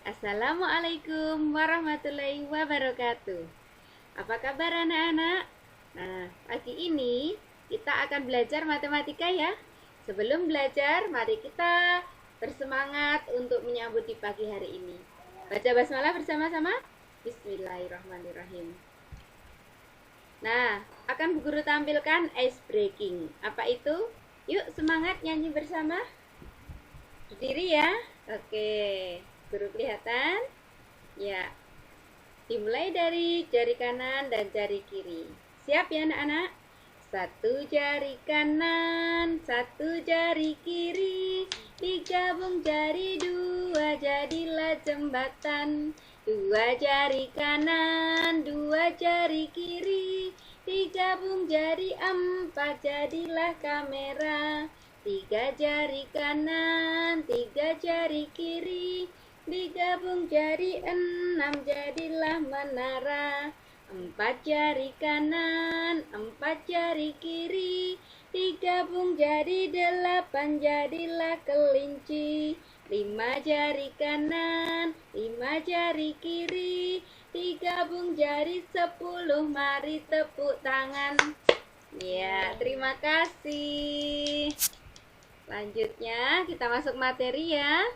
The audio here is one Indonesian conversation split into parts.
Assalamualaikum warahmatullahi wabarakatuh. Apa kabar anak-anak? Nah, pagi ini kita akan belajar matematika ya. Sebelum belajar, mari kita bersemangat untuk menyambut di pagi hari ini. Baca basmalah bersama-sama. Bismillahirrahmanirrahim. Nah, akan Bu Guru tampilkan ice breaking. Apa itu? Yuk semangat nyanyi bersama. Berdiri ya. Oke. Guru kelihatan? Ya. Dimulai dari jari kanan dan jari kiri. Siap ya anak-anak? Satu jari kanan, satu jari kiri, digabung jari dua, jadilah jembatan. Dua jari kanan, dua jari kiri, digabung jari empat, jadilah kamera. Tiga jari kanan, tiga jari kiri, digabung jari enam, jadilah menara. Empat jari kanan, empat jari kiri, digabung jadi delapan, jadilah kelinci. Lima jari kanan, lima jari kiri, digabung jadi 10, mari tepuk tangan. Ya, terima kasih. Selanjutnya kita masuk materi ya.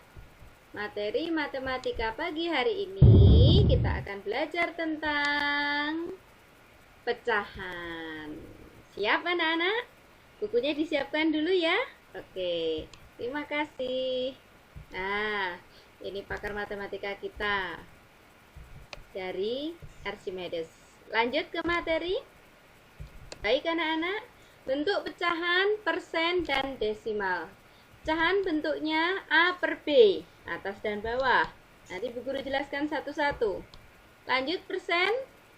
Materi matematika pagi hari ini kita akan belajar tentang pecahan. Siap anak-anak? Bukunya disiapkan dulu ya. Oke, terima kasih. Nah, ini pakar matematika kita dari Archimedes. Lanjut ke materi. Baik anak-anak, bentuk pecahan, persen, dan desimal. Pecahan bentuknya A per B, atas dan bawah. Nanti Bu Guru jelaskan satu-satu. Lanjut persen,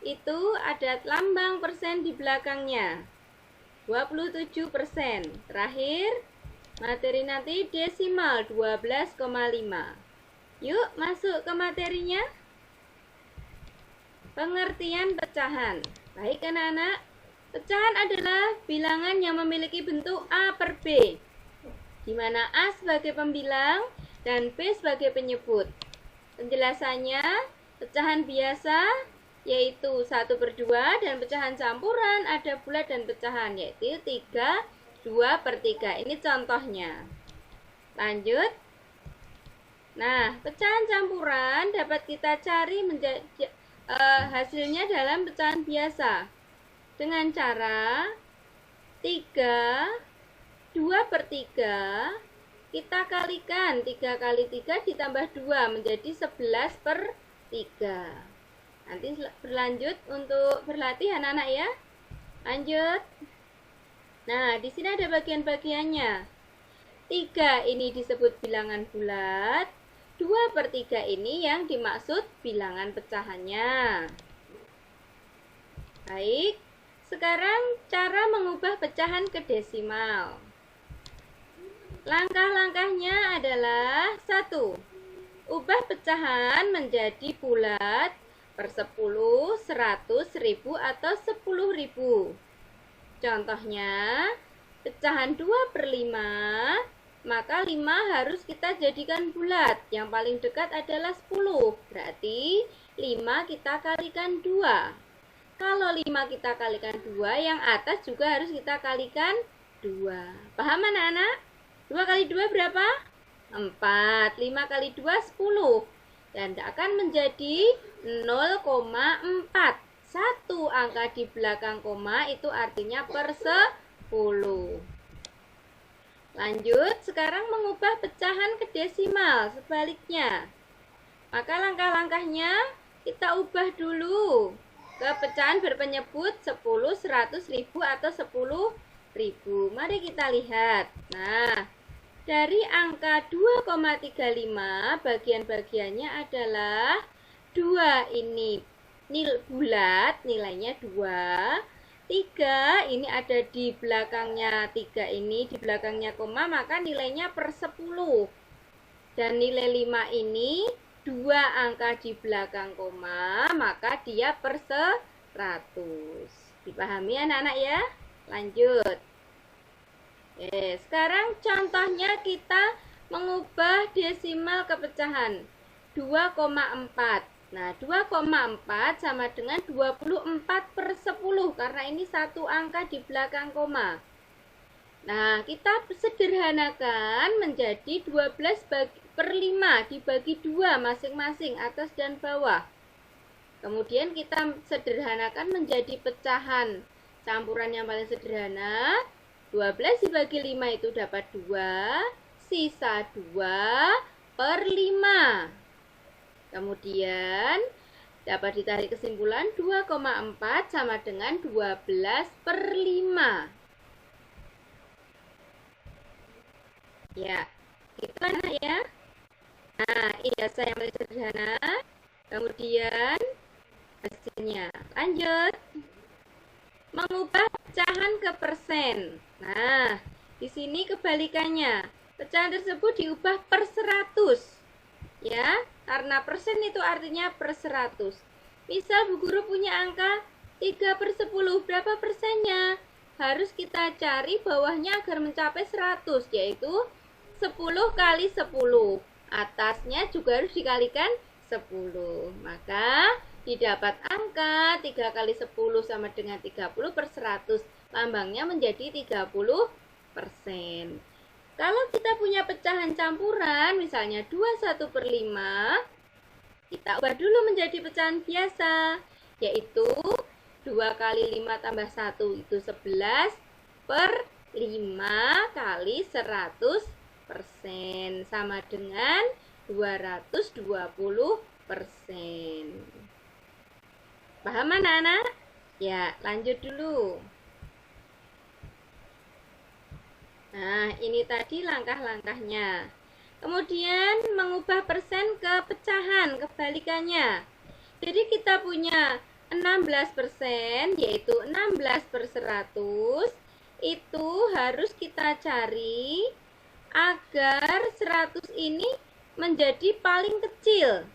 itu ada lambang persen di belakangnya. 27%. Terakhir, materi nanti desimal 12,5. Yuk masuk ke materinya. Pengertian pecahan. Baik anak-anak, pecahan adalah bilangan yang memiliki bentuk A per B, di mana A sebagai pembilang dan B sebagai penyebut. Penjelasannya, pecahan biasa yaitu 1/2 dan pecahan campuran ada bulat dan pecahan yaitu 3, 2/3. Ini contohnya. Lanjut. Nah, pecahan campuran dapat kita cari hasilnya dalam pecahan biasa dengan cara 3, 2/3 kita kalikan 3 kali 3 ditambah 2 menjadi 11/3. Nanti berlanjut untuk berlatih anak-anak ya. Lanjut. Nah, di sini ada bagian-bagiannya. 3 ini disebut bilangan bulat, 2/3 ini yang dimaksud bilangan pecahannya. Baik, sekarang cara mengubah pecahan ke desimal. Langkah-langkahnya adalah 1. Ubah pecahan menjadi bulat per 10, 100, 1000, atau 10.000. Contohnya, pecahan 2/5, maka 5 harus kita jadikan bulat. Yang paling dekat adalah 10. Berarti 5 kita kalikan 2. Kalau 5 kita kalikan 2, yang atas juga harus kita kalikan 2. Paham anak-anak? 2 kali 2 berapa? 4. 5 kali 2, 10. Dan akan menjadi 0,4. 1 angka di belakang koma itu artinya per 10. Lanjut, sekarang mengubah pecahan ke desimal, sebaliknya. Maka langkah-langkahnya kita ubah dulu ke pecahan berpenyebut 10, 100, 1000, atau 10.000. Mari kita lihat. Nah, dari angka 2,35 bagian-bagiannya adalah 2 ini bulat, nilainya 2. 3 ini ada di belakangnya 3 ini, di belakangnya koma, maka nilainya per 10. Dan nilai 5 ini 2 angka di belakang koma, maka dia per 100. Dipahami anak-anak ya? Lanjut. Sekarang contohnya kita mengubah desimal ke pecahan. 2,4. Nah, 2,4 sama dengan 24/10 karena ini satu angka di belakang koma. Nah, kita sederhanakan menjadi 12/5 dibagi 2 masing-masing atas dan bawah. Kemudian kita sederhanakan menjadi pecahan campuran yang paling sederhana. 12 dibagi 5 itu dapat 2, sisa 2/5. Kemudian dapat ditarik kesimpulan 2,4 sama dengan 12/5. Ya, itu anak ya. Nah, ini saya yang paling sederhana. Kemudian hasilnya. Lanjut. Mengubah pecahan ke persen. Nah, di sini kebalikannya. Pecahan tersebut diubah per 100. Ya, karena persen itu artinya per 100. Misal Bu Guru punya angka 3/10. Berapa persennya? Harus kita cari bawahnya agar mencapai 100, yaitu 10 kali 10. Atasnya juga harus dikalikan 10. Maka didapat angka 3 kali 10 sama dengan 30/100. Lambangnya menjadi 30%. Kalau kita punya pecahan campuran, misalnya 21/5, kita ubah dulu menjadi pecahan biasa, yaitu 2 kali 5 tambah 1 itu 11/5 kali 100% sama dengan 220%. Paham anak-anak? Ya, lanjut dulu. Nah, ini tadi langkah-langkahnya. Kemudian mengubah persen ke pecahan, kebalikannya. Jadi kita punya 16%, yaitu 16/100. Itu harus kita cari agar 100 ini menjadi paling kecil.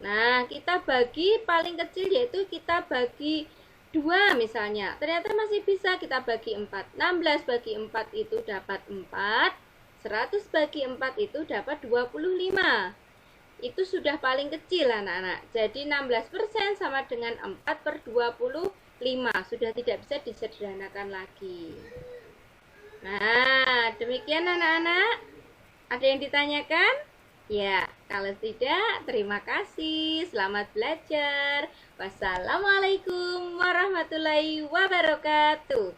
Nah, kita bagi paling kecil, yaitu kita bagi 2 misalnya. Ternyata masih bisa kita bagi 4. 16 bagi 4 itu dapat 4. 100 bagi 4 itu dapat 25. Itu sudah paling kecil anak-anak. Jadi 16% sama dengan 4/25. Sudah tidak bisa disederhanakan lagi. Nah, demikian anak-anak. Ada yang ditanyakan? Ya, kalau tidak, terima kasih. Selamat belajar. Wassalamualaikum warahmatullahi wabarakatuh.